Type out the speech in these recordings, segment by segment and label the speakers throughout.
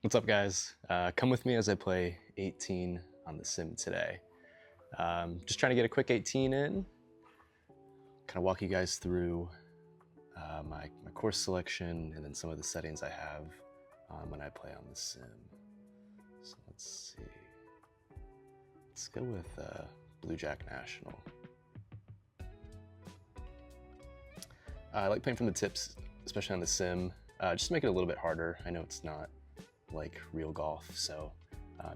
Speaker 1: What's up, guys? Come with me as I play 18 on the sim today. Just trying to get a quick 18 in, kind of walk you guys through my course selection and then some of the settings I have when I play on the sim. So let's see. Let's go with Bluejack National. I like playing from the tips, especially on the sim, just to make it a little bit harder. I know it's not like real golf, so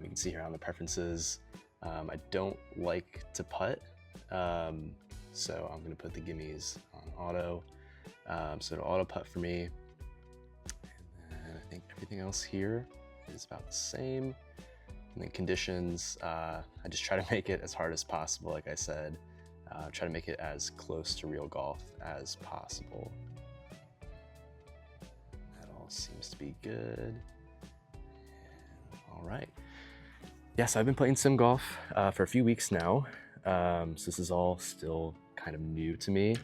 Speaker 1: you can see here on the preferences, I don't like to putt, so I'm going to put the gimmies on auto, so it'll auto putt for me, and then I think everything else here is about the same. And then conditions, I just try to make it as hard as possible. Like I said, try to make it as close to real golf as possible. That all seems to be good. All right. Yes, I've been playing sim golf for a few weeks now, so this is all still kind of new to me.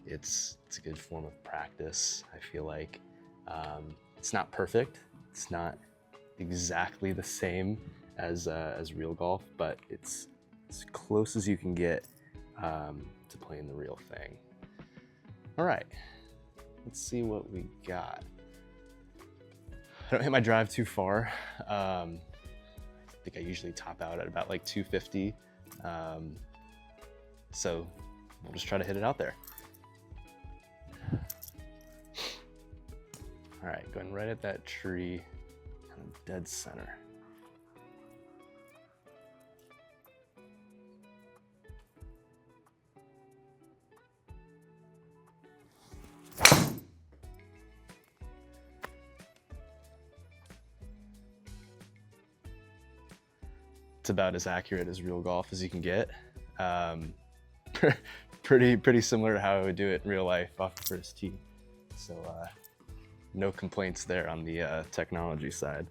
Speaker 1: It's a good form of practice. I feel like it's not perfect. It's not exactly the same as real golf, but it's as close as you can get to playing the real thing. All right, let's see what we got. I don't hit my drive too far. I think I usually top out at about like 250. So we'll just try to hit it out there. All right, going right at that tree, kind of dead center. It's about as accurate as real golf as you can get. Pretty similar to how I would do it in real life off the first tee. So no complaints there on the technology side.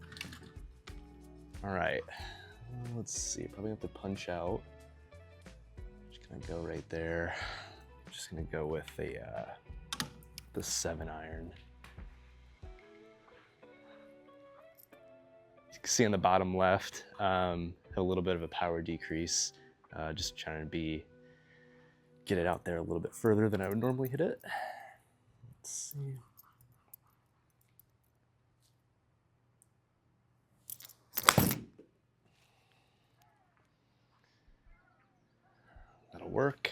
Speaker 1: All right, let's see, probably have to punch out. Just gonna go right there. Just gonna go with the 7-iron. You can see on the bottom left, have a little bit of a power decrease. Just trying to get it out there a little bit further than I would normally hit it. Let's see. That'll work.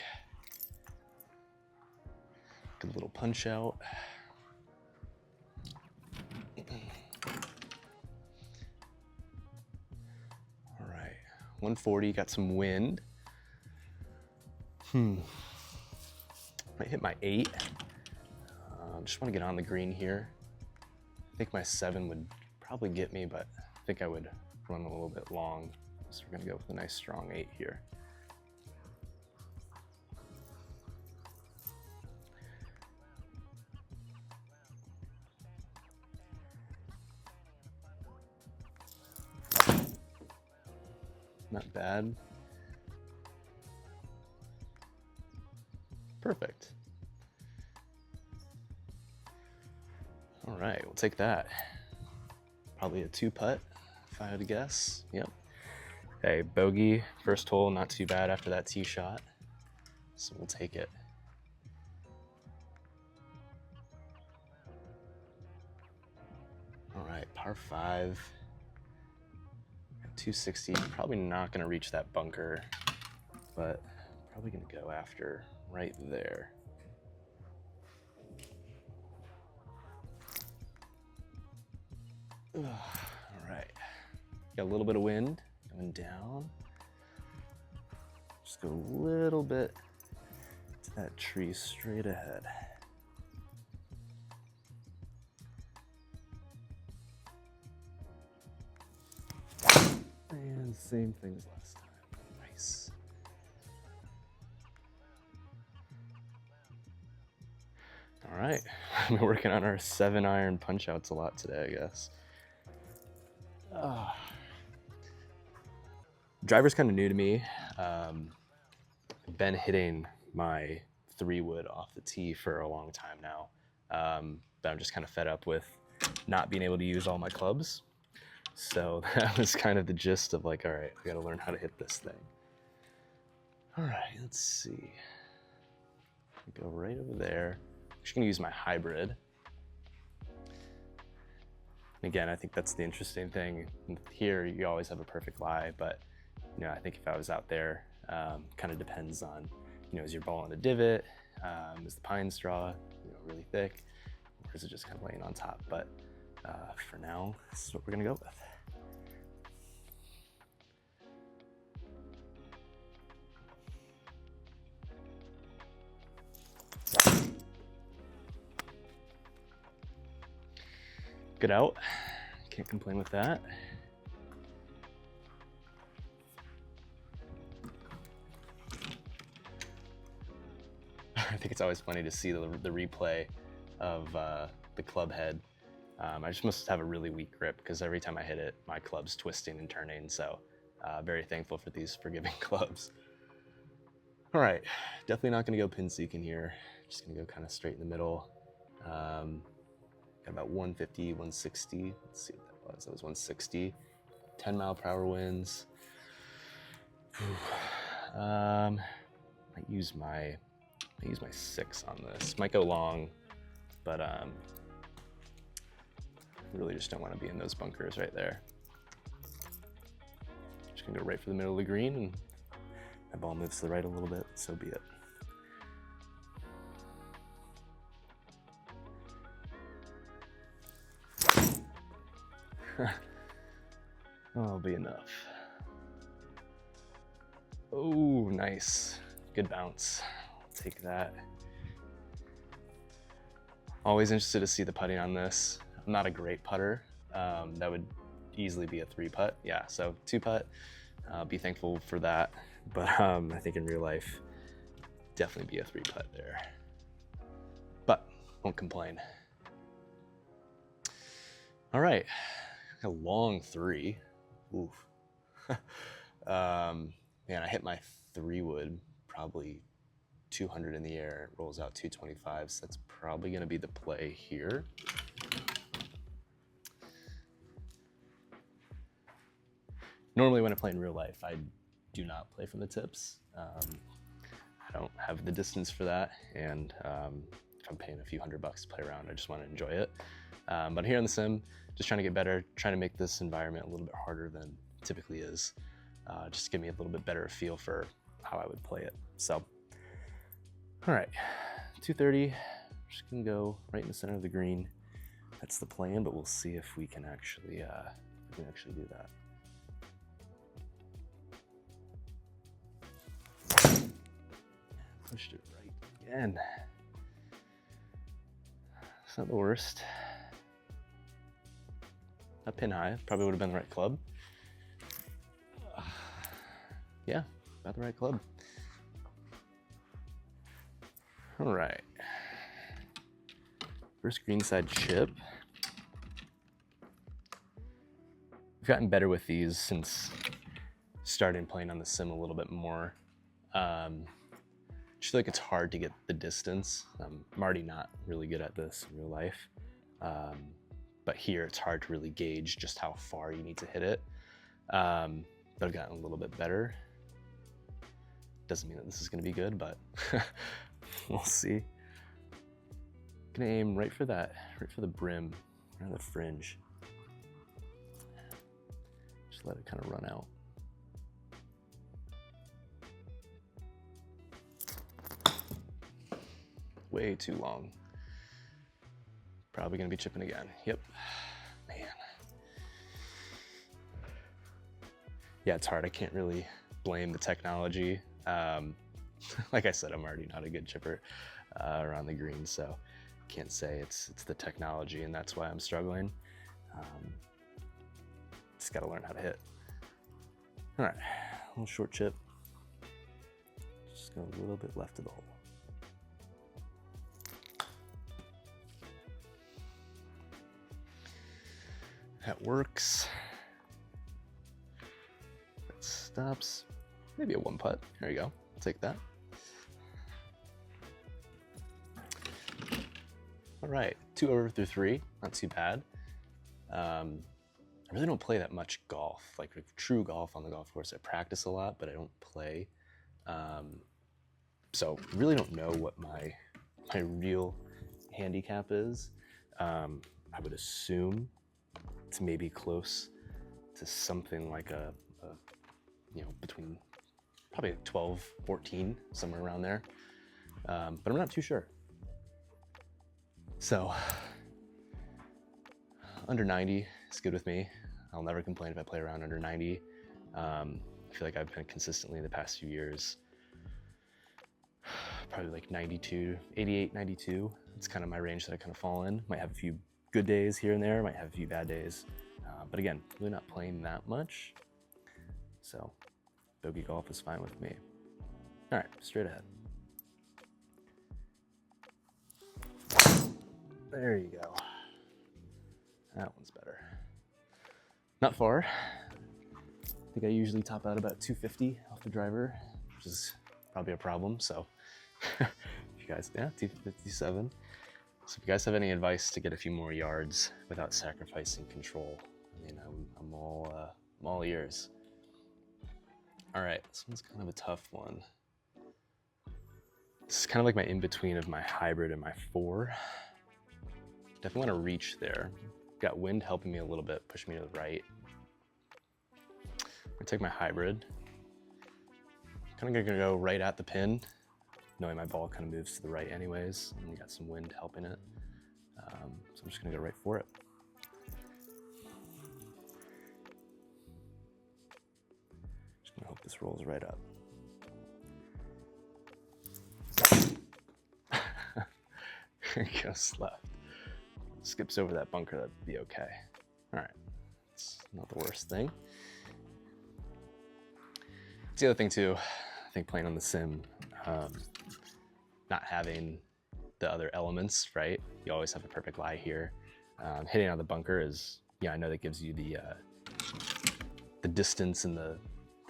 Speaker 1: Good little punch out. All right, 140, got some wind. Might hit my 8. Just want to get on the green here. I think my 7 would probably get me, but I think I would run a little bit long. So we're gonna go with a nice strong 8 here. Not bad. Perfect. All right, we'll take that. Probably a 2-putt, if I had to guess. Yep. Hey, bogey, first hole, not too bad after that tee shot. So we'll take it. All right, par 5. 260, probably not gonna reach that bunker, but probably gonna go after right there. All right, got a little bit of wind going down. Just go a little bit to that tree straight ahead. And same thing as last time. Nice. All right, we're working on our 7-iron punch outs a lot today, I guess. Driver's kind of new to me. I've been hitting my 3-wood off the tee for a long time now, but I'm just kind of fed up with not being able to use all my clubs. So that was kind of the gist of like, all right, I gotta learn how to hit this thing. All right, let's see. Go right over there. I'm just gonna use my hybrid. And again, I think that's the interesting thing. Here, you always have a perfect lie, but you know, I think if I was out there, kind of depends on, you know, is your ball in a divot? Is the pine straw, you know, really thick? Or is it just kind of laying on top? But for now, this is what we're gonna go with. Good out, can't complain with that. I think it's always funny to see the replay of the club head. I just must have a really weak grip because every time I hit it, my club's twisting and turning. So very thankful for these forgiving clubs. All right, definitely not gonna go pin seeking here. Just gonna go kind of straight in the middle. Got about 150, 160. Let's see what that was. That was 160. 10-mile-per-hour winds. I use my 6 on this. Might go long, but really just don't want to be in those bunkers right there. Just gonna go right for the middle of the green, and my ball moves to the right a little bit, so be it. That'll be enough. Oh, nice. Good bounce. I'll take that. Always interested to see the putting on this. I'm not a great putter. That would easily be a 3-putt. Yeah, so 2-putt. Be thankful for that. But I think in real life, definitely be a 3-putt there. But won't complain. All right, a long 3. Oof. Man, I hit my 3-wood probably 200 in the air. It rolls out 225, so that's probably gonna be the play here. Normally when I play in real life, I do not play from the tips. I don't have the distance for that, and if I'm paying a few $100 to play around, I just want to enjoy it. But here on the sim, just trying to get better, trying to make this environment a little bit harder than it typically is, just to give me a little bit better feel for how I would play it. So, all right, 230, just gonna go right in the center of the green. That's the plan, but we'll see if we can actually do that. Pushed it right again. It's not the worst. Not pin high, probably would have been the right club. Yeah, about the right club. All right. First greenside chip. I've gotten better with these since starting playing on the sim a little bit more. Just feel like it's hard to get the distance. I'm already not really good at this in real life. But here it's hard to really gauge just how far you need to hit it. But I've gotten a little bit better. Doesn't mean that this is gonna be good, but we'll see. Gonna aim right for that, right for the brim, right on the fringe. Just let it kind of run out. Way too long. Probably gonna be chipping again. Yep, man. Yeah, it's hard. I can't really blame the technology. Like I said, I'm already not a good chipper around the green, so can't say it's the technology and that's why I'm struggling. Just gotta learn how to hit. All right, a little short chip. Just go a little bit left of the hole. That works. That stops. Maybe a 1-putt. There you go. I'll take that. All right, 2 over through 3. Not too bad. I really don't play that much golf, like true golf on the golf course. I practice a lot, but I don't play. So really don't know what my real handicap is. I would assume it's maybe close to something like a between probably 12, 14, somewhere around there. But I'm not too sure. So under 90 is good with me. I'll never complain if I play around under 90. I feel like I've been consistently in the past few years, probably like 92, 88, 92. It's kind of my range that I kind of fall in. Might have a few good days here and there, might have a few bad days. But again, really not playing that much. So bogey golf is fine with me. All right, straight ahead. There you go. That one's better. Not far. I think I usually top out about 250 off the driver, which is probably a problem. So if you guys, 257. So if you guys have any advice to get a few more yards without sacrificing control, I mean, I'm all ears. All right, this one's kind of a tough one. This is kind of like my in-between of my hybrid and my 4. Definitely want to reach there. Got wind helping me a little bit, push me to the right. I'm gonna take my hybrid. Kind of gonna go right at the pin, knowing my ball kind of moves to the right anyways, and we got some wind helping it. So I'm just gonna go right for it. Just gonna hope this rolls right up. Here it goes left. Skips over that bunker, that'd be okay. All right, it's not the worst thing. It's the other thing too, I think playing on the sim, not having the other elements, right? You always have a perfect lie here. Hitting out of the bunker is, I know that gives you the distance and the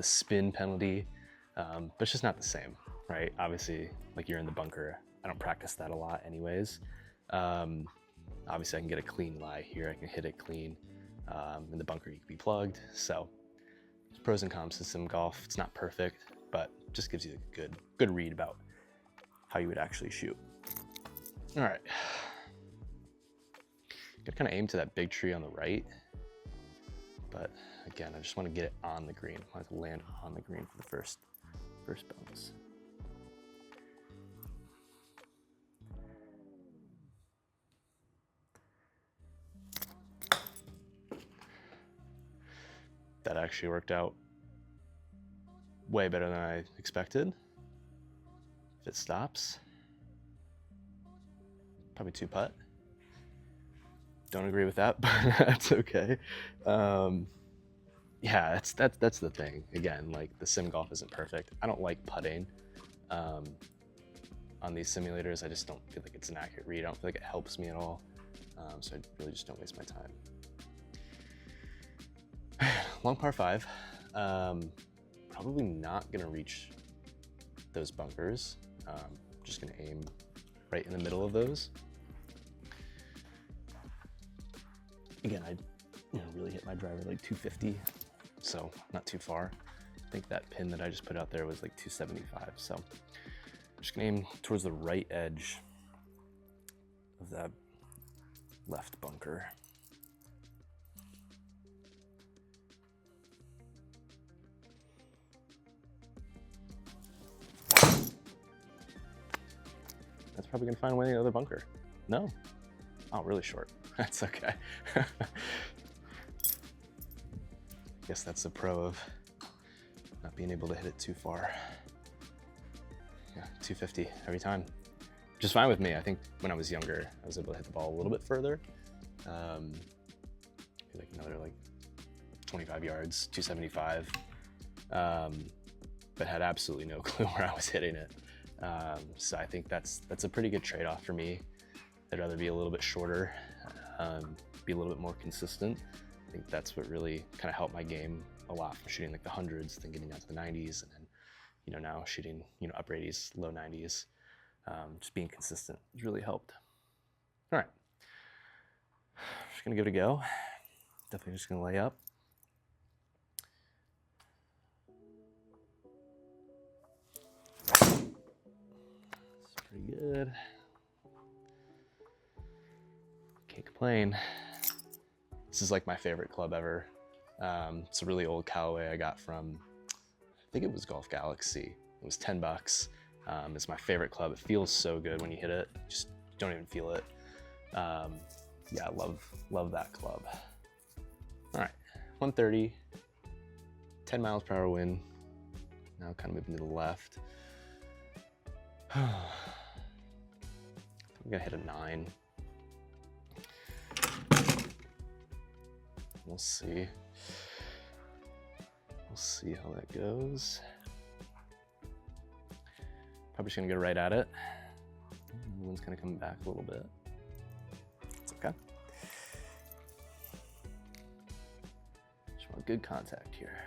Speaker 1: spin penalty, but it's just not the same, right? Obviously, like you're in the bunker, I don't practice that a lot anyways. Obviously I can get a clean lie here, I can hit it clean. In the bunker you can be plugged, so there's pros and cons to sim golf. It's not perfect, but just gives you a good read about how you would actually shoot. All right, gotta kind of aim to that big tree on the right, but again, I just want to get it on the green. I want to land on the green for the first bounce. That actually worked out way better than I expected. If it stops, probably 2-putt. Don't agree with that, but that's okay. Yeah, that's the thing. Again, like the sim golf isn't perfect. I don't like putting on these simulators. I just don't feel like it's an accurate read. I don't feel like it helps me at all. So I really just don't waste my time. Long par 5. Probably not gonna reach those bunkers. Just gonna aim right in the middle of those. Again, I really hit my driver like 250, so not too far. I think that pin that I just put out there was like 275, so I'm just gonna aim towards the right edge of that left bunker. That's probably gonna find a way in the other bunker. No? Oh, really short. That's okay. Guess that's the pro of not being able to hit it too far. Yeah, 250 every time. Which is fine with me. I think when I was younger, I was able to hit the ball a little bit further. Like another like 25 yards, 275. But had absolutely no clue where I was hitting it. So I think that's a pretty good trade-off for me. I'd rather be a little bit shorter, be a little bit more consistent. I think that's what really kind of helped my game a lot from shooting like the hundreds, then getting down to the 90s, and then now shooting upper 80s, low 90s. Just being consistent has really helped. All right, just gonna give it a go. Definitely just gonna lay up. It's pretty good. Can't complain. This is like my favorite club ever. It's a really old Callaway I got from, I think it was Golf Galaxy. It was 10 bucks. It's my favorite club. It feels so good when you hit it. Just don't even feel it. Yeah, I love that club. All right, 130, 10 miles per hour wind. Now kind of moving to the left. I'm gonna hit a 9. We'll see. We'll see how that goes. Probably just gonna go right at it. The wind's kind of coming back a little bit. It's okay. Just want good contact here.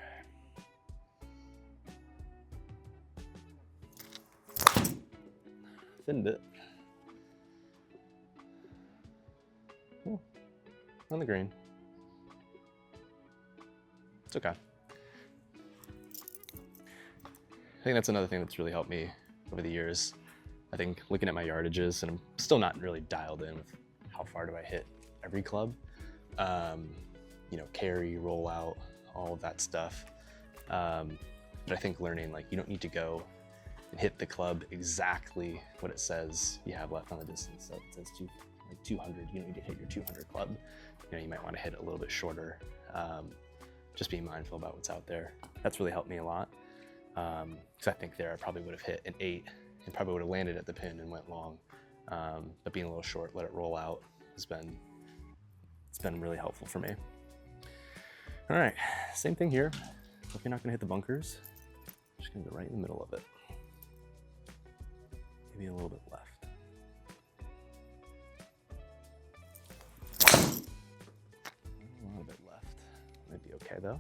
Speaker 1: Thinned it. Oh, on the green. It's okay. I think that's another thing that's really helped me over the years. I think looking at my yardages, and I'm still not really dialed in with how far do I hit every club. You know, carry, roll out, all of that stuff. But I think learning, like, you don't need to go and hit the club exactly what it says you have left on the distance. So it says 200, you don't need to hit your 200 club. You know, you might want to hit it a little bit shorter. Just being mindful about what's out there. That's really helped me a lot. Because I think there I probably would have hit an 8 and probably would have landed at the pin and went long. But being a little short, let it roll out, it's been really helpful for me. All right, same thing here. If you're not gonna hit the bunkers, I'm just gonna go right in the middle of it. Maybe a little bit left. A little bit left. Might be okay though.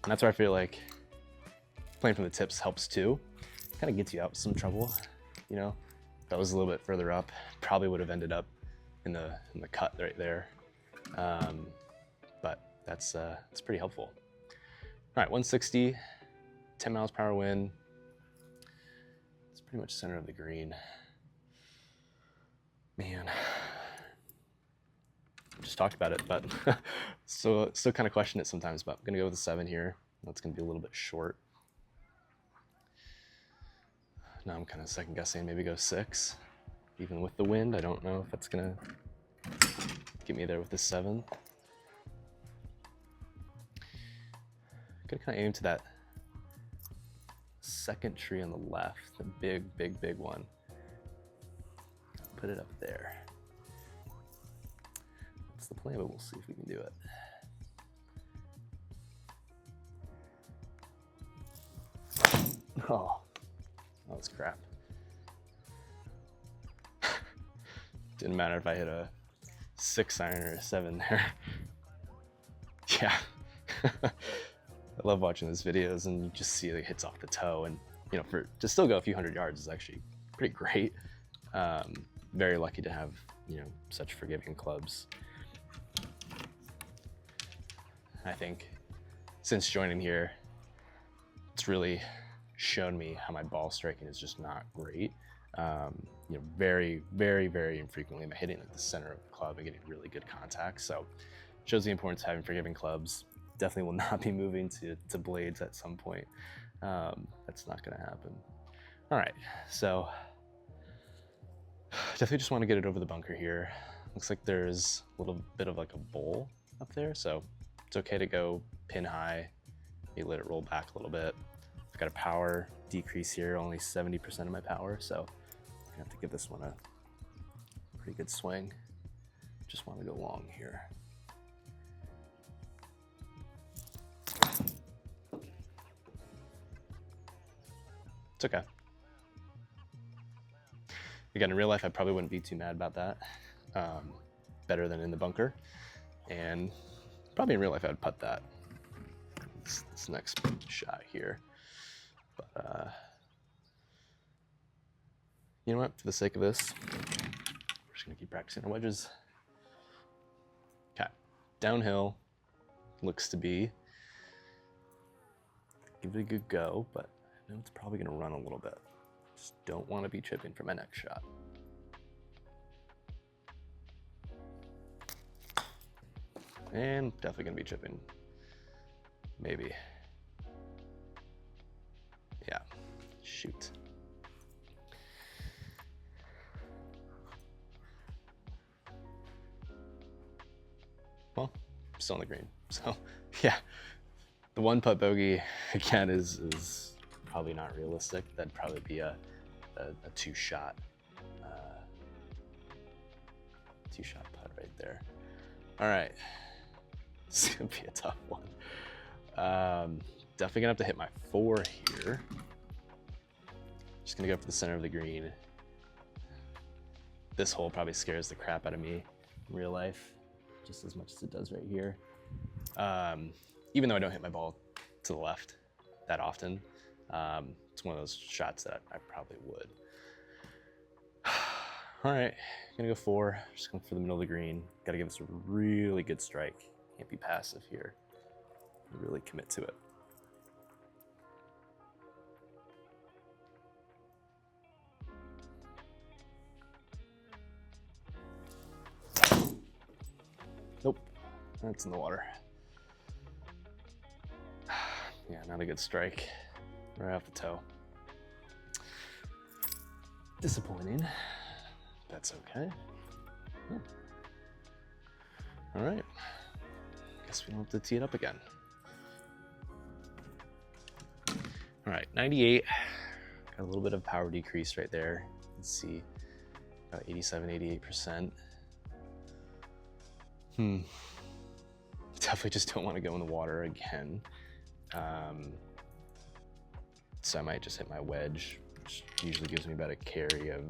Speaker 1: And that's where I feel like playing from the tips helps too. Kind of gets you out of some trouble, you know. If that was a little bit further up, probably would have ended up in the cut right there. But that's pretty helpful. All right, 160, 10 miles per hour wind. It's pretty much center of the green. Man, just talked about it, but still kind of question it sometimes. But I'm gonna go with a 7 here. That's gonna be a little bit short. Now I'm kind of second guessing, maybe go 6. Even with the wind, I don't know if that's gonna get me there with the 7. Gonna kind of aim to that second tree on the left, the big one. Put it up there. That's the plan, but we'll see if we can do it. Oh, that was crap. Didn't matter if I hit a 6 iron or a 7 there. Yeah. I love watching those videos and you just see it hits off the toe, and you know, to still go a few hundred yards is actually pretty great. Very lucky to have, you know, such forgiving clubs. I think since joining here, it's really shown me how my ball striking is just not great. You know, very infrequently am I hitting at the center of the club and getting really good contact. So shows the importance of having forgiving clubs. Definitely will not be moving to blades at some point. That's not gonna happen. All right, so definitely just want to get it over the bunker here. Looks like there's a little bit of like a bowl up there, so it's okay to go pin high. You let it roll back a little bit. I've got a power decrease here, only 70% of my power, so I'm gonna have to give this one a pretty good swing. Just want to go long here. It's okay. Again, in real life, I probably wouldn't be too mad about that. Better than in the bunker. And probably in real life, I would putt that. This next shot here. But you know what? For the sake of this, we're just gonna keep practicing our wedges. downhill looks to be. Give it a good go, but I know it's probably gonna run a little bit. Just don't want to be chipping for my next shot. And definitely gonna be chipping. Maybe. Yeah, shoot. Well, I'm still on the green, so yeah. The one putt bogey again is probably not realistic. That'd probably be a two-shot putt right there. All right, this is gonna be a tough one. Definitely gonna have to hit my 4 here. Just gonna go for the center of the green. This hole probably scares the crap out of me in real life, just as much as it does right here. Even though I don't hit my ball to the left that often, it's one of those shots that I probably would. All right, gonna go 4, just going for the middle of the green. Gotta give this a really good strike. Can't be passive here. Really commit to it. Nope, that's in the water. Yeah, not a good strike. Right off the toe. Disappointing. That's okay. All right. Guess we don't have to tee it up again. All right, 98. Got a little bit of power decrease right there. Let's see, about 87, 88%. Definitely just don't want to go in the water again. So I might just hit my wedge, which usually gives me about a carry of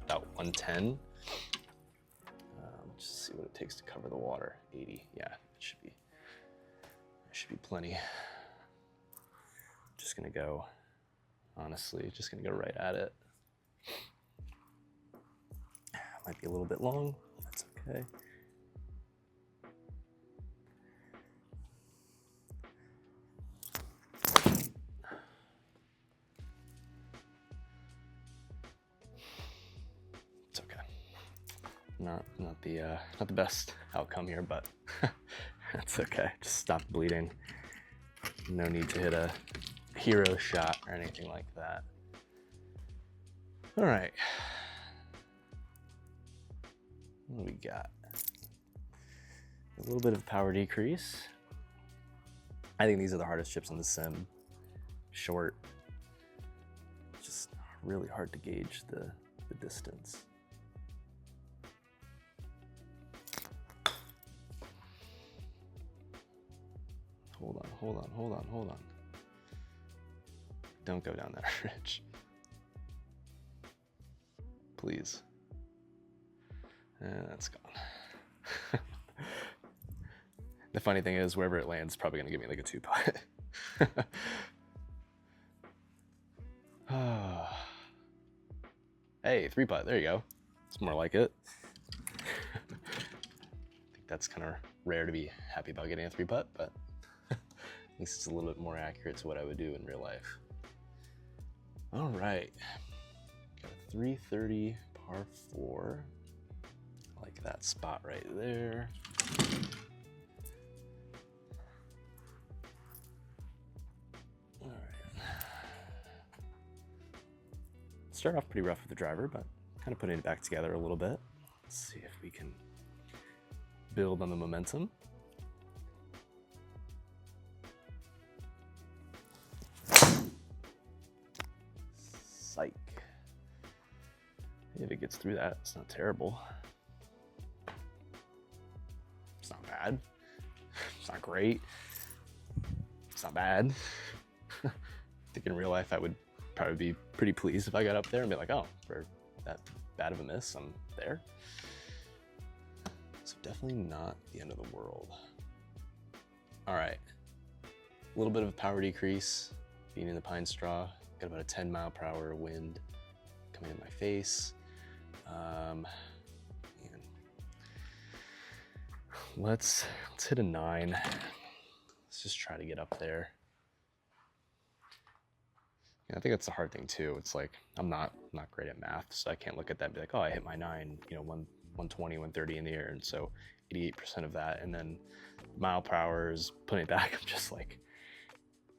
Speaker 1: about 110. Just see what it takes to cover the water. 80, yeah, it should be plenty. Just gonna go, honestly, just gonna go right at it. Might be a little bit long, that's okay. It's okay. Not the best outcome here, but that's okay. Just stop bleeding. No need to hit a hero shot or anything like that. All right. What do we got? A little bit of power decrease. I think these are the hardest chips on the sim. Short. Just really hard to gauge the distance. Hold on. Don't go down that ridge. Please. And that's gone. The funny thing is, wherever it lands, probably gonna give me like a 2-putt. Hey, 3-putt, there you go. It's more like it. I think that's kind of rare to be happy about getting a 3-putt, but at least it's a little bit more accurate to what I would do in real life. All right, got a 330 par 4. I like that spot right there. All right. Start off pretty rough with the driver, but kind of putting it back together a little bit. Let's see if we can build on the momentum. Psych. If it gets through that, it's not terrible. It's not bad. It's not great. It's not bad. I think in real life I would probably be pretty pleased if I got up there and be like, oh, for that bad of a miss, I'm there. So definitely not the end of the world. All right, a little bit of a power decrease, being in the pine straw. Got about a 10-mile-per-hour wind coming in my face. And let's hit a 9. Let's just try to get up there. I think that's the hard thing too. It's like I'm not great at math, so I can't look at that and be like, oh, I hit my 9, 120, 130 in the air, and so 88% of that, and then mile per hour is putting it back. I'm just like,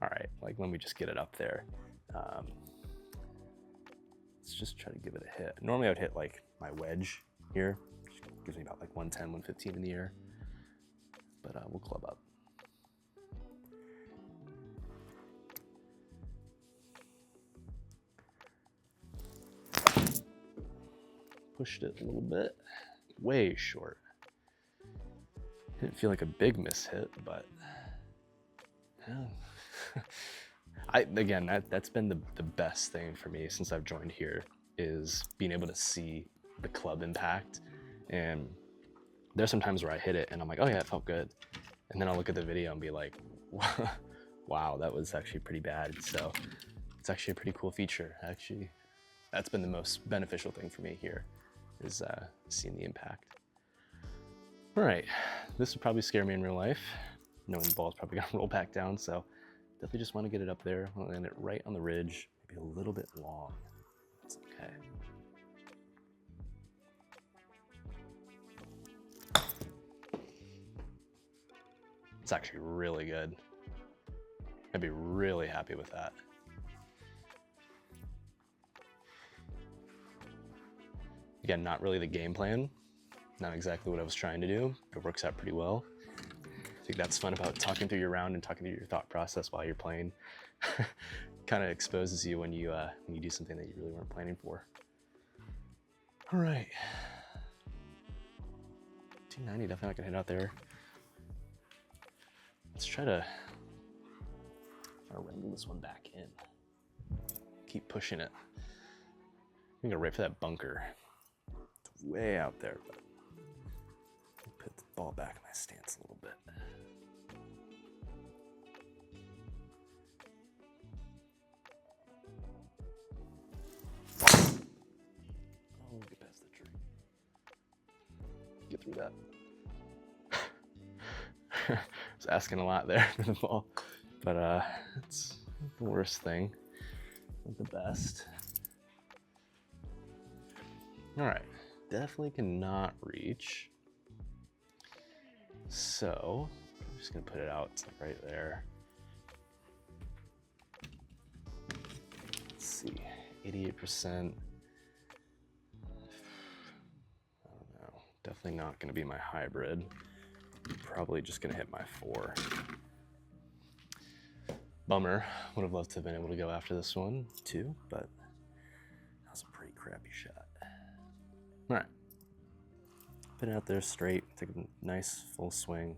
Speaker 1: all right, like let me just get it up there. Let's just try to give it a hit. Normally I would hit like my wedge here, which gives me about like 110, 115 in the air, but we'll club up. Pushed it a little bit, way short. Didn't feel like a big miss hit, but yeah. Again, that's been the best thing for me since I've joined here, is being able to see the club impact. And there's some times where I hit it and I'm like, oh yeah, it felt good. And then I'll look at the video and be like, wow, that was actually pretty bad. So it's actually a pretty cool feature. Actually, that's been the most beneficial thing for me here, is seeing the impact. All right, this would probably scare me in real life, knowing the ball's probably gonna roll back down, so definitely just wanna get it up there. I'll land it right on the ridge, maybe a little bit long. That's okay. It's actually really good. I'd be really happy with that. Again, not really the game plan, not exactly what I was trying to do, but it works out pretty well. I think that's fun about talking through your round and talking through your thought process while you're playing. Kind of exposes you when you do something that you really weren't planning for. All right, 290, definitely not gonna hit out there. Let's try to wrangle this one back in. Keep pushing it. I'm gonna go right for that bunker. It's way out there, but I'll put the ball back in my stance a little bit. Oh, get past the tree. Get through that. I was asking a lot there for the ball, but it's not the worst thing, not the best. All right, definitely cannot reach. So I'm just gonna put it out, it's like right there. Let's see, 88%. I don't know, definitely not gonna be my hybrid. Probably just gonna hit my 4. Bummer, would have loved to have been able to go after this one too, but that was a pretty crappy shot. All right, put it out there straight, take a nice full swing.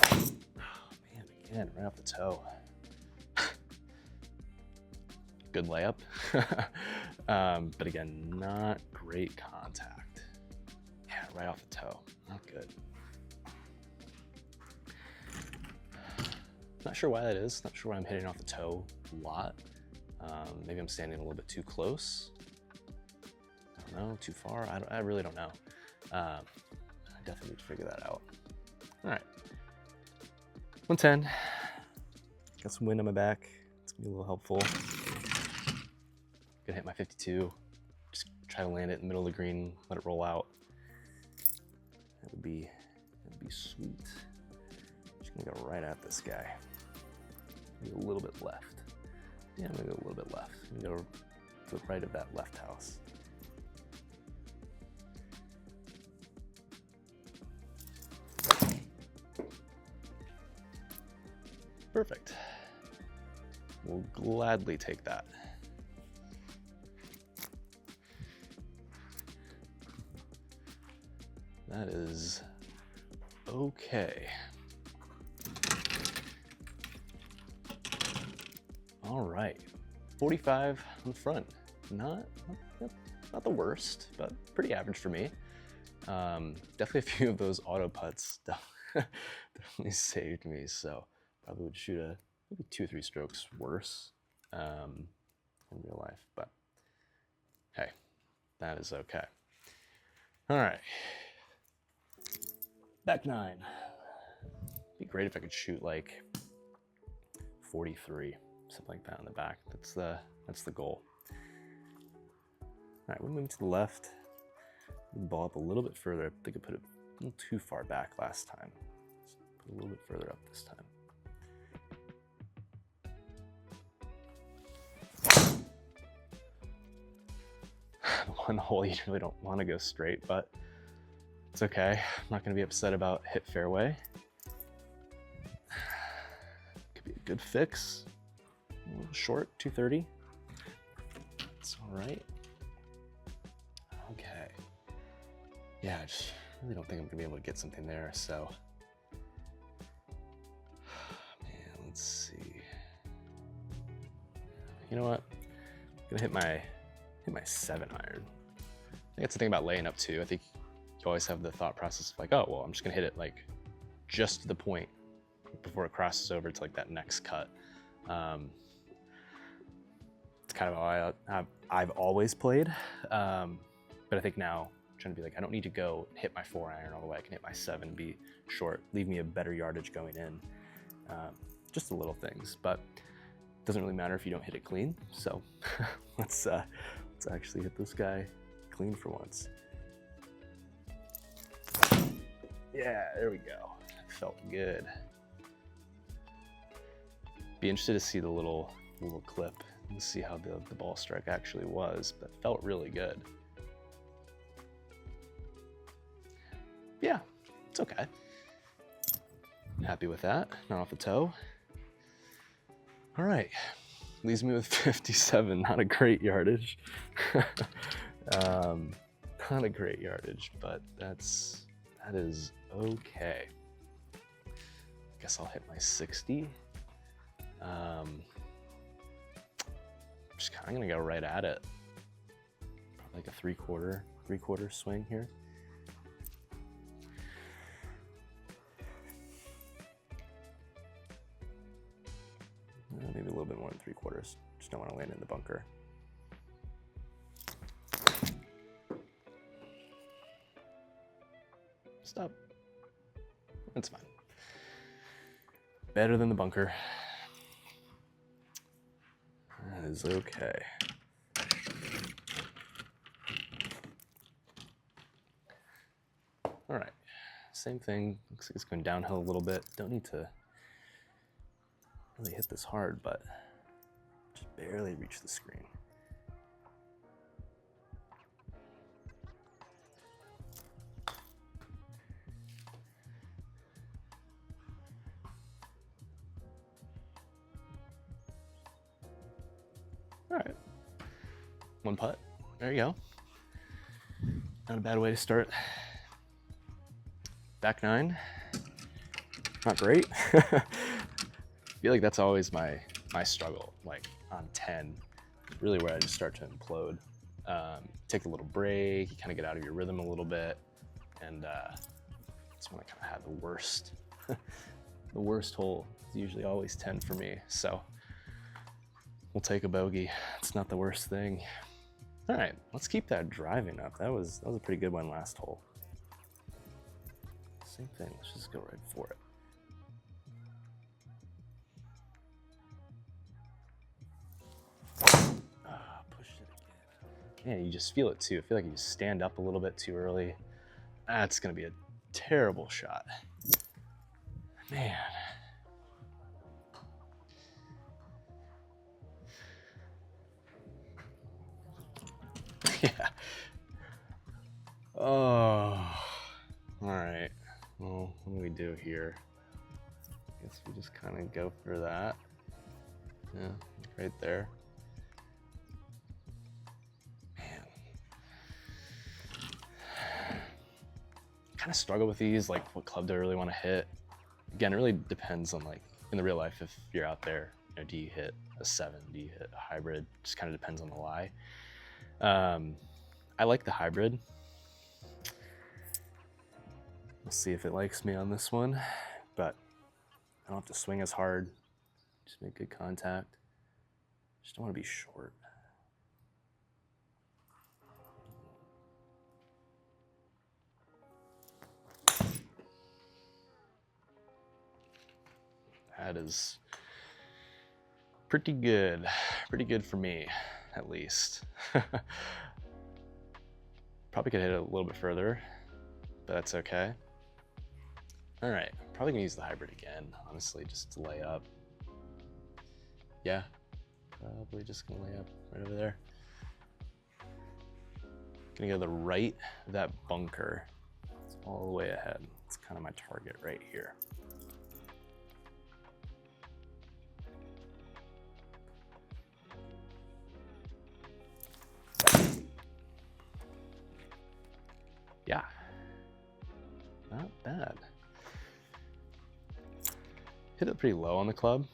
Speaker 1: Oh man, again, right off the toe. Good layup, but again, not great contact. Yeah, right off the toe, not good. Not sure why that is, not sure why I'm hitting off the toe a lot. Maybe I'm standing a little bit too close. I don't know, too far, I really don't know. I definitely need to figure that out. All right, 110, got some wind on my back, it's gonna be a little helpful. Gonna hit my 52, just try to land it in the middle of the green, let it roll out. That would be sweet. Just gonna go right at this guy. Maybe a little bit left. Yeah, I'm gonna go a little bit left. I'm gonna go to the right of that left house. Perfect. We'll gladly take that. That is okay. All right, 45 on the front. Not the worst, but pretty average for me. Definitely a few of those auto putts definitely saved me, so probably would shoot maybe 2 or 3 strokes worse in real life, but hey, that is okay. All right. Back nine. Be great if I could shoot like 43, something like that on the back. That's the goal. All right, we're moving to the left. Move the ball up a little bit further. I think I put it a little too far back last time. Let's put a little bit further up this time. One hole you really don't want to go straight, but it's okay. I'm not going to be upset about hit fairway. Could be a good fix. A little short, 230. It's all right. Okay. Yeah, I just really don't think I'm going to be able to get something there, so. Man, let's see. You know what? I'm going to hit my 7 iron. I think that's the thing about laying up too. I think you always have the thought process of like, oh, well, I'm just gonna hit it like just to the point before it crosses over to like that next cut. It's kind of how I've always played. But I think now I'm trying to be like, I don't need to go hit my 4 iron all the way. I can hit my 7, be short, leave me a better yardage going in. Just the little things, but it doesn't really matter if you don't hit it clean. So let's actually hit this guy clean for once. Yeah, there we go. Felt good. Be interested to see the little clip and see how the ball strike actually was, but felt really good. Yeah, it's okay. Happy with that, not off the toe. All right, leaves me with 57, not a great yardage. Not a great yardage, but that is okay. Guess I'll hit my 60. I'm gonna go right at it. Probably like a three-quarter swing here. Maybe a little bit more than 3/4. Just don't want to land in the bunker. Stop. That's fine. Better than the bunker. That is okay. All right, same thing. Looks like it's going downhill a little bit. Don't need to really hit this hard, but just barely reach the screen. All right, 1 putt. There you go. Not a bad way to start. Back 9. Not great. I feel like that's always my struggle. Like on 10, really where I just start to implode. Take a little break, you kind of get out of your rhythm a little bit, and that's when I kind of have the worst. The worst hole is usually always 10 for me. So we'll take a bogey. It's not the worst thing. All right, let's keep that driving up. That was a pretty good one last hole. Same thing, let's just go right for it. Pushed it again. Man, you just feel it too. I feel like you just stand up a little bit too early. That's gonna be a terrible shot. Man. Yeah. Oh, all right. Well, what do we do here? I guess we just kind of go for that. Yeah, right there. Man. Kind of struggle with these, like what club do I really want to hit? Again, it really depends on like, in the real life, if you're out there, you know, do you hit a 7? Do you hit a hybrid? Just kind of depends on the lie. I like the hybrid. We'll see if it likes me on this one, but I don't have to swing as hard. Just make good contact. Just don't want to be short. ahead is pretty good for me, at least. Probably could hit it a little bit further, but that's okay. All right, probably gonna use the hybrid again, honestly, just to lay up. Yeah, probably just gonna lay up right over there. Gonna go to the right of that bunker. It's all the way ahead. It's kind of my target right here. Yeah, not bad. Hit it pretty low on the club.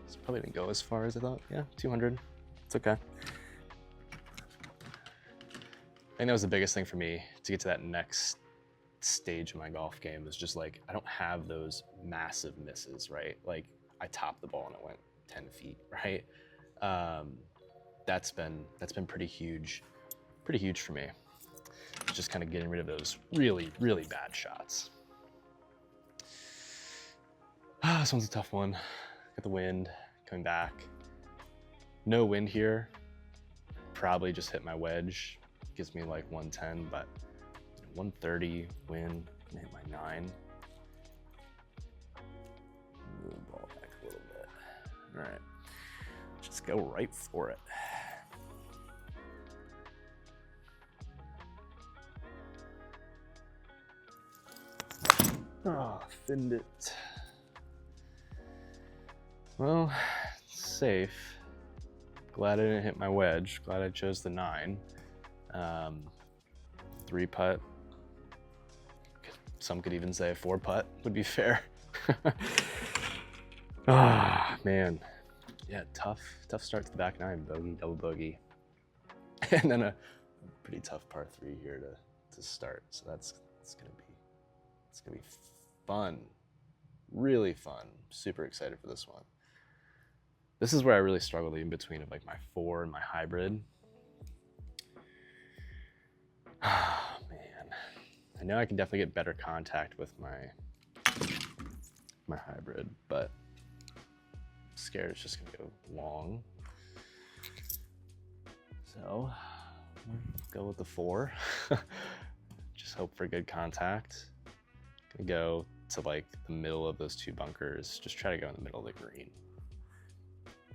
Speaker 1: This probably didn't go as far as I thought. Yeah, 200, it's okay. I think that was the biggest thing for me to get to that next stage of my golf game is just like, I don't have those massive misses, right? Like I topped the ball and it went 10 feet, right? That's been pretty huge for me. Just kind of getting rid of those really bad shots. This one's a tough one. Got the wind coming back. No wind here. Probably just hit my wedge. Gives me like 110, but 130 wind, hit my 9. Move the ball back a little bit. All right, just go right for it. Oh, thinned it. Well, it's safe. Glad I didn't hit my wedge. Glad I chose the 9. 3 putt. Some could even say 4 putt would be fair. Ah, man. Yeah, tough start to the back 9. Bogey, double bogey. And then a pretty tough par 3 here to start. So it's gonna be fun. Really fun. Super excited for this one. This is where I really struggled in between of like my 4 and my hybrid. Oh, man. I know I can definitely get better contact with my hybrid, but I'm scared it's just gonna go long. So go with the 4. Just hope for good contact. Gonna go to like the middle of those 2 bunkers. Just try to go in the middle of the green.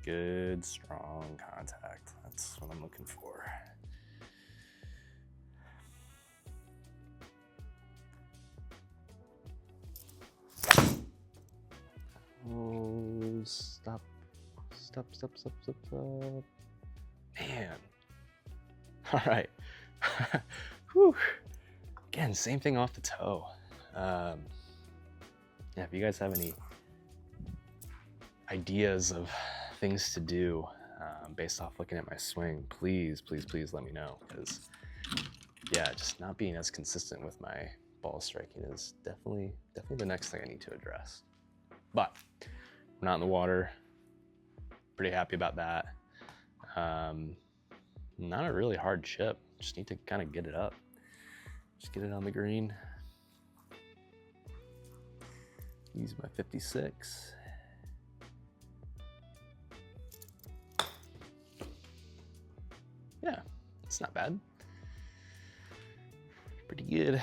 Speaker 1: Good, strong contact. That's what I'm looking for. Oh, stop. Man. All right. Whew. Again, same thing off the toe. Yeah, if you guys have any ideas of things to do based off looking at my swing, please let me know, because yeah, just not being as consistent with my ball striking is definitely the next thing I need to address. But we're not in the water. Pretty happy about that. Not a really hard chip. Just need to kind of get it up. Just get it on the green. Use my 56. Yeah, it's not bad. Pretty good.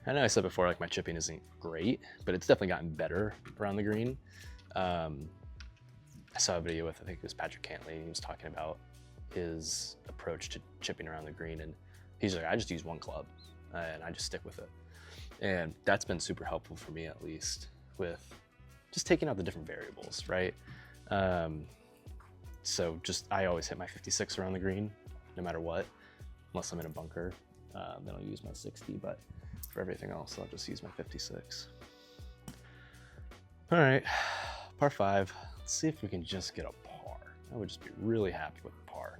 Speaker 1: I know I said before, like my chipping isn't great, but it's definitely gotten better around the green. I saw a video with, I think it was Patrick Cantley, he was talking about his approach to chipping around the green, and he's like, I just use one club and I just stick with it. And that's been super helpful for me, at least, with just taking out the different variables, right? So just, I always hit my 56 around the green, no matter what, unless I'm in a bunker, then I'll use my 60, but for everything else, I'll just use my 56. All right, par 5. Let's see if we can just get a par. I would just be really happy with a par.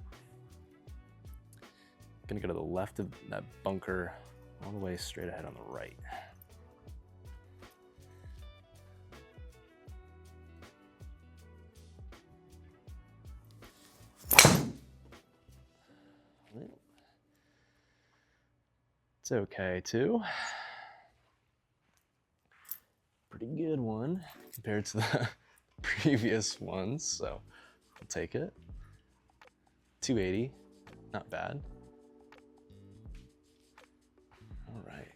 Speaker 1: Gonna go to the left of that bunker, all the way straight ahead on the right. It's okay too. pretty good one compared to the previous ones, so I'll take it. 280, not bad. All right,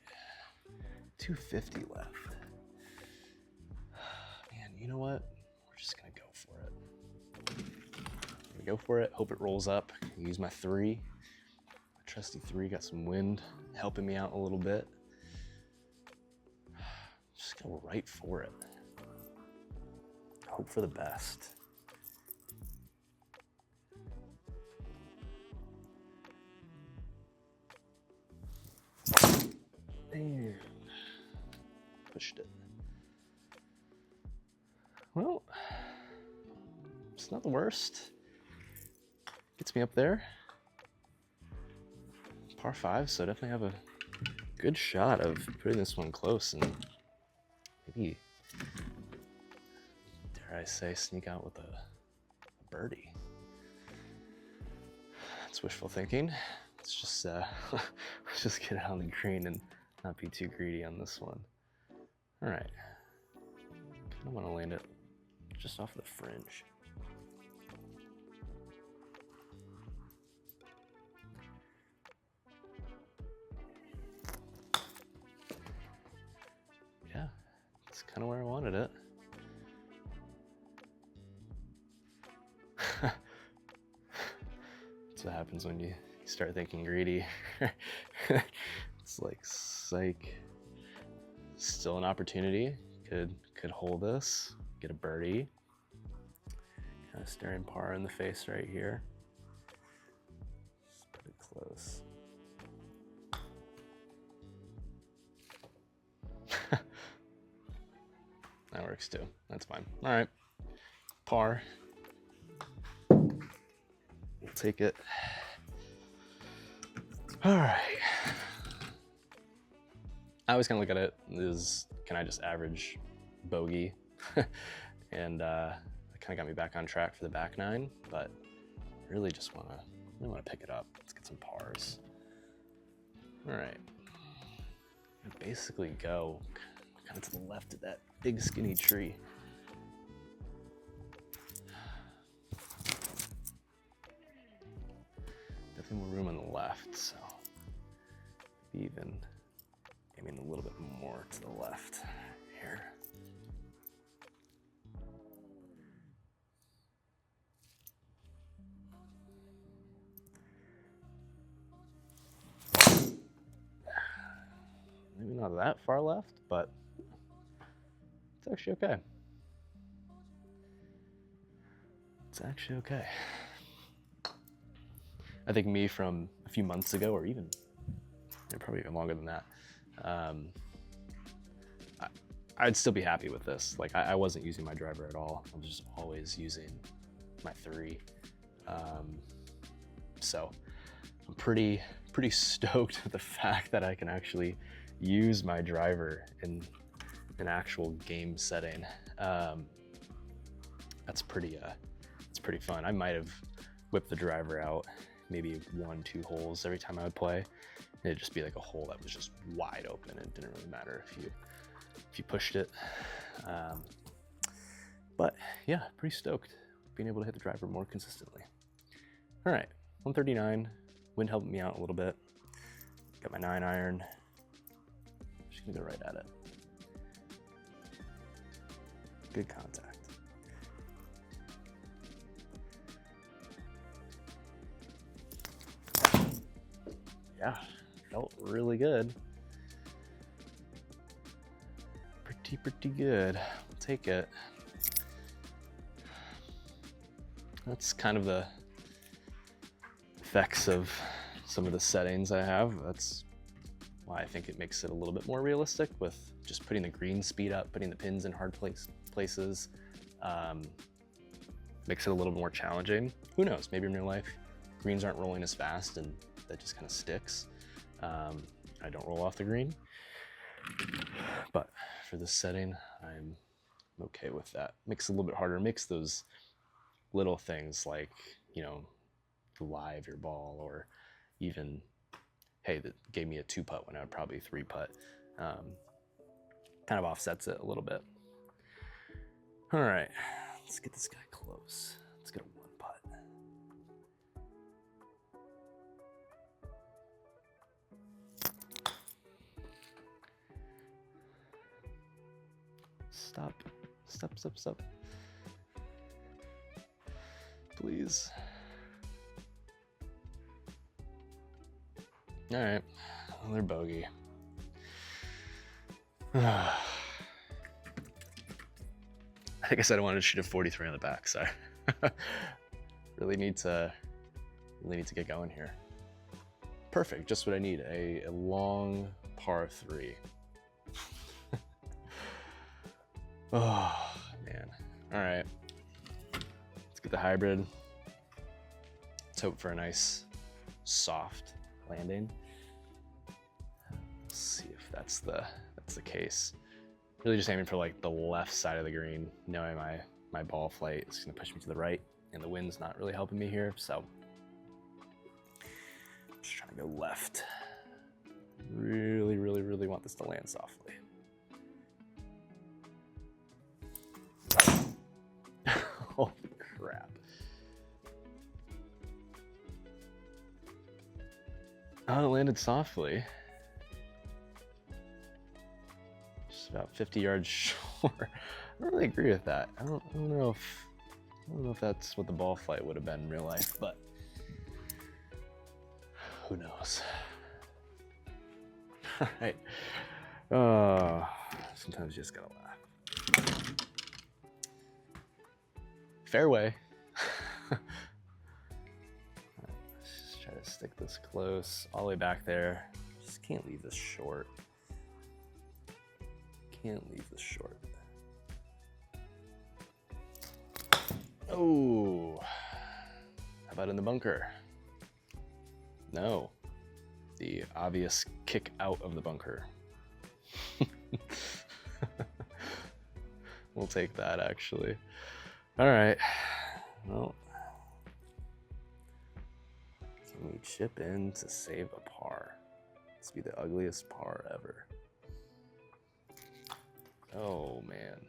Speaker 1: 250 left. Man, you know what? We're just gonna go for it. Go for it, hope it rolls up. Use my 3. My trusty 3 got some wind helping me out a little bit. Just go right for it. Hope for the best. And pushed it. Well, it's not the worst. Gets me up there. Par 5, so definitely have a good shot of putting this one close and maybe, dare I say, sneak out with a birdie. It's wishful thinking. Let's just let's just get it on the green and not be too greedy on this one. All right, kind of want to land it just off the fringe. Yeah, that's kind of where I wanted it. That's what happens when you start thinking greedy. It's like, psych. Still an opportunity. Could hold this, get a birdie. Kind of staring par in the face right here. Just put it close. That works too. That's fine. All right, par. We'll take it. All right. I always kind of look at it as, can I just average bogey? And that kind of got me back on track for the back 9, but really just want to pick it up. Let's get some pars. All right. I basically go kind of to the left of that big skinny tree. Definitely more room on the left, so even aiming a little bit more to the left here. Maybe not that far left, but it's actually okay. It's actually okay. I think me from a few months ago, or even probably even longer than that, I'd still be happy with this. Like I wasn't using my driver at all. I was just always using my 3. So I'm pretty stoked with the fact that I can actually use my driver in an actual game setting. That's pretty fun. I might have whipped the driver out maybe 1-2 holes every time I would play. It'd just be like a hole that was just wide open. It didn't really matter if you pushed it. But yeah, pretty stoked being able to hit the driver more consistently. All right, 139. Wind helped me out a little bit. Got my 9-iron. Just gonna go right at it. Good contact. Yeah, felt really good. Pretty good. I'll take it. That's kind of the effects of some of the settings I have. That's why I think it makes it a little bit more realistic with just putting the green speed up, putting the pins in hard places. Makes it a little more challenging. Who knows, maybe in real life, greens aren't rolling as fast and that just kind of sticks. I don't roll off the green, but for this setting, I'm okay with that. Makes it a little bit harder, makes those little things like, you know, live your ball, or even, hey, that gave me a 2-putt when I would probably 3-putt. Kind of offsets it a little bit. All right, let's get this guy close. Let's get a one putt. Stop. Stop, stop, stop. Please. All right, another bogey. I think I said I wanted to shoot a 43 on the back, so really need to get going here. Perfect, just what I need, a long par 3. Oh, man. All right, let's get the hybrid. Let's hope for a nice, soft landing. Let's see if that's the case. Really just aiming for like the left side of the green, knowing my ball flight is gonna push me to the right, and the wind's not really helping me here, so I'm just trying to go left. Really, really, really want this to land softly. Holy crap. Oh, it landed softly. Just about 50 yards short. I don't really agree with that. I don't know if that's what the ball flight would have been in real life, but who knows? All right. Sometimes you just gotta laugh. Fairway. Let's just try to stick this close all the way back there. Just can't leave this short. Can't leave this short. Oh, how about in the bunker? No, the obvious kick out of the bunker. We'll take that, actually. All right, well, can we chip in to save a par? This would be the ugliest par ever. Oh, man.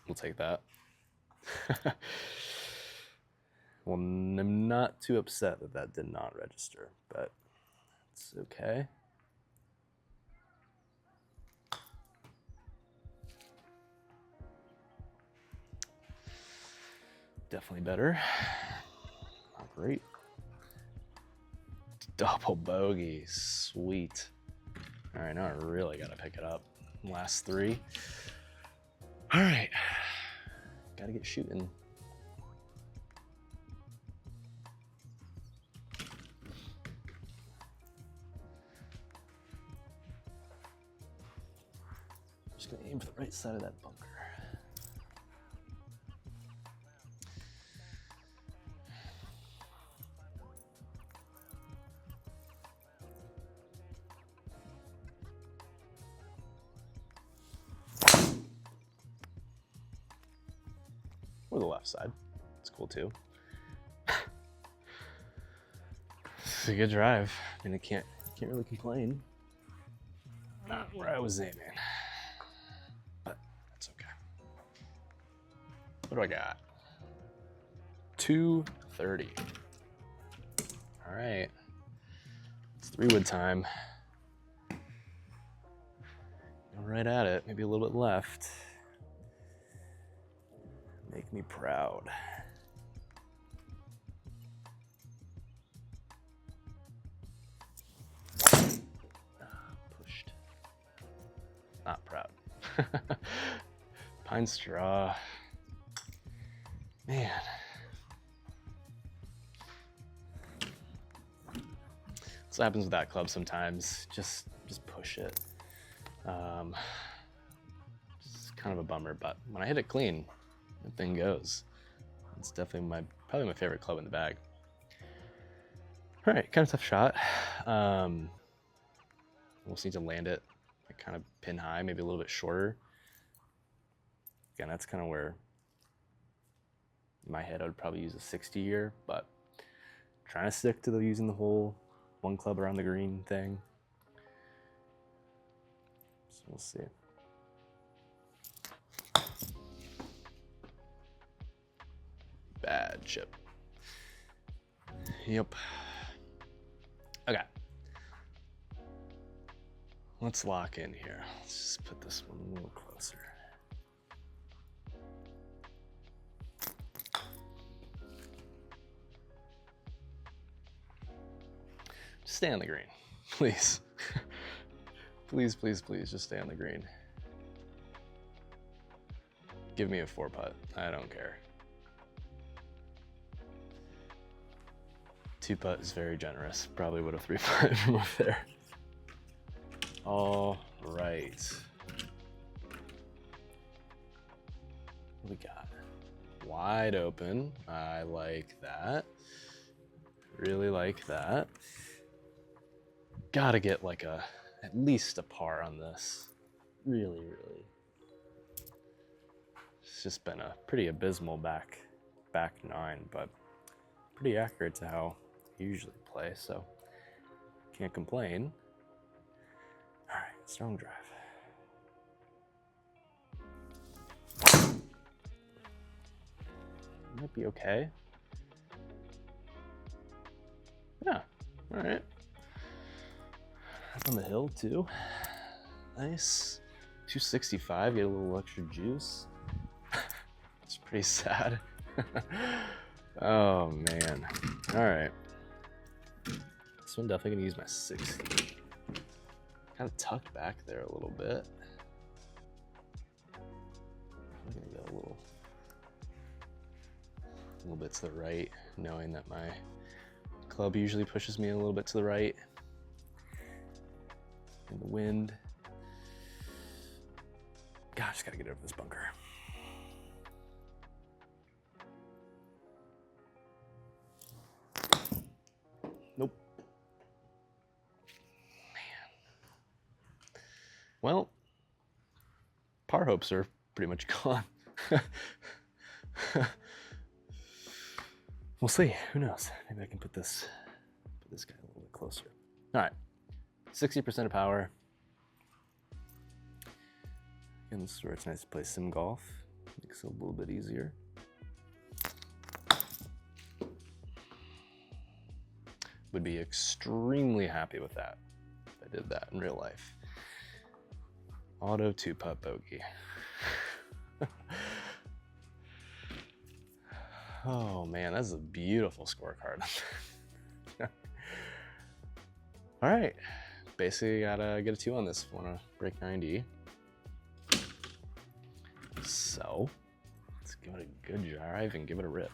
Speaker 1: We'll take that. Well, I'm not too upset that that did not register, but it's okay. Definitely better. Not great. Double bogey, sweet. All right, now I really gotta pick it up. Last 3. All right, gotta get shooting. Just gonna aim for the right side of that bunker. Or the left side. It's cool too. It's a good drive. I mean, I can't really complain. Not where I was aiming, but that's okay. What do I got? 230. All right, it's 3-wood time. Go right at it. Maybe a little bit left. Make me proud. Pushed. Not proud. Pine straw. Man. That's what happens with that club sometimes. Just push it. It's kind of a bummer, but when I hit it clean, that thing goes. It's definitely probably my favorite club in the bag. All right, kind of tough shot. We'll just need to land it like kind of pin high, maybe a little bit shorter. Again, that's kind of where in my head I would probably use a 60 here, but trying to stick to using the whole one club around the green thing. So we'll see. bad chip. Yep. Okay. Let's lock in here. Let's just put this one a little closer. Just stay on the green, please. Please, please, please, just stay on the green. Give me a 4-putt. I don't care. 2-putt is very generous. Probably would have 3-putt from up there. All right. What we got? Wide open. I like that. Really like that. Gotta get like at least a par on this. Really, really. It's just been a pretty abysmal back 9, but pretty accurate to how I usually play, so can't complain. All right, strong drive. Might be okay. Yeah, all right. Up on the hill too. Nice. 265, get a little extra juice. It's pretty sad. Oh man. All right. This one definitely gonna use my 60. Kind of tucked back there a little bit. I'm gonna go a little bit to the right, knowing that my club usually pushes me a little bit to the right. In the wind. God, I just gotta get over this bunker. Nope. Man. Well, par hopes are pretty much gone. We'll see. Who knows? Maybe I can put this guy a little bit closer. All right. 60% of power. Again, this is where it's nice to play sim golf. Makes it a little bit easier. Would be extremely happy with that if I did that in real life. Auto 2-putt bogey. Oh man, that's a beautiful scorecard. All right, basically gotta get a 2 on this if I wanna break 90. So, let's give it a good drive and give it a rip.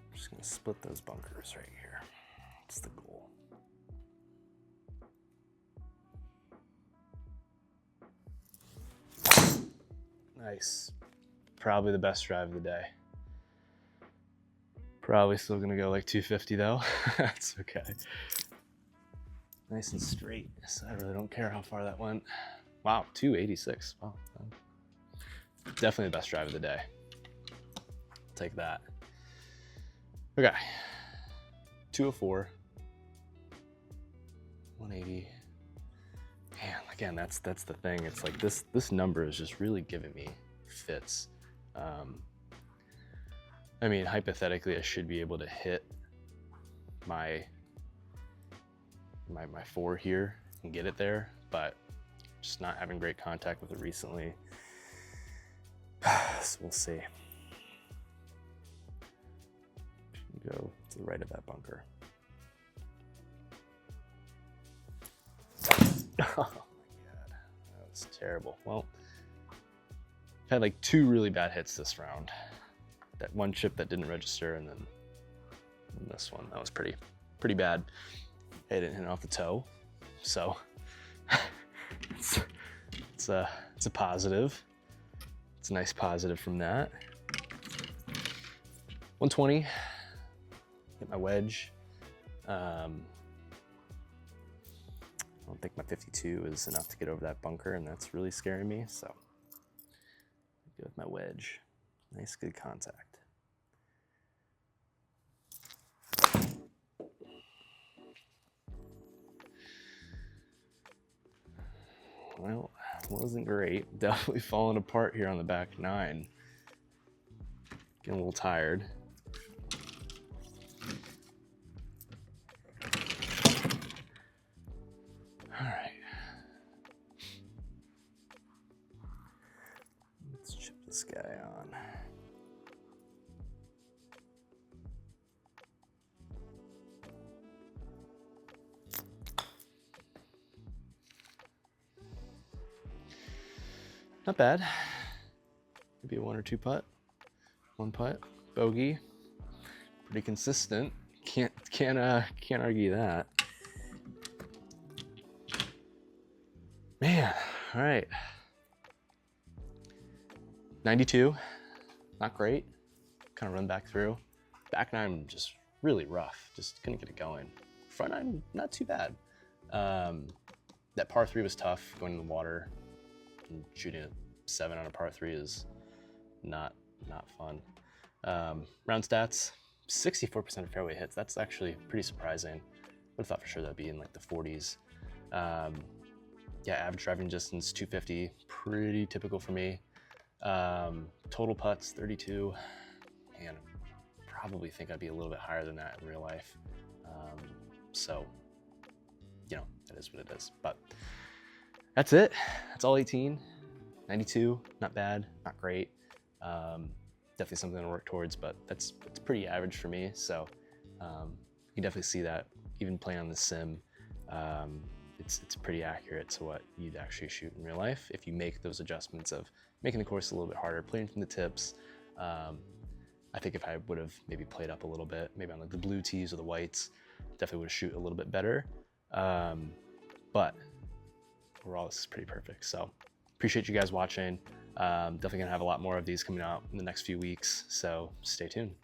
Speaker 1: I'm just gonna split those bunkers right here. That's the goal. Nice. Probably the best drive of the day. Probably still gonna go like 250 though. That's okay. Nice and straight, so I really don't care how far that went. Wow, 286, wow. Definitely the best drive of the day. Take that. Okay, 204, 180. Man, again, that's the thing. It's like this number is just really giving me fits. I mean, hypothetically, I should be able to hit my 4 here and get it there, but just not having great contact with it recently. So we'll see. Go to the right of that bunker. Oh my God, that was terrible. Well, I've had like 2 really bad hits this round. That one chip that didn't register, and then this one that was pretty bad. I didn't hit it off the toe, so it's a positive. It's a nice positive from that. 120. Hit my wedge. I don't think my 52 is enough to get over that bunker, and that's really scaring me. So, go with my wedge. Nice, good contact. Well, wasn't great. Definitely falling apart here on the back 9. Getting a little tired. All right. Let's chip this guy on. Not bad. Maybe a 1 or 2 putt. 1 putt, bogey. Pretty consistent. Can't argue that. Man, all right. 92, not great. Kind of run back through. Back 9 just really rough. Just couldn't get it going. Front 9, not too bad. That par 3 was tough, going in the water. And shooting a 7 on a par 3 is not fun. Round stats, 64% of fairway hits. That's actually pretty surprising. Would have thought for sure that'd be in like the 40s. Yeah, average driving distance, 250, pretty typical for me. Total putts, 32. And probably think I'd be a little bit higher than that in real life. So, you know, that is what it is. But that's it. That's all 18. 92, not bad, not great. Definitely something to work towards, but it's pretty average for me. So you can definitely see that even playing on the sim, it's pretty accurate to what you'd actually shoot in real life if you make those adjustments of making the course a little bit harder, playing from the tips. I think if I would have maybe played up a little bit, maybe on like the blue tees or the whites, definitely would have shoot a little bit better. But overall, this is pretty perfect. So appreciate you guys watching. Definitely gonna have a lot more of these coming out in the next few weeks, so stay tuned.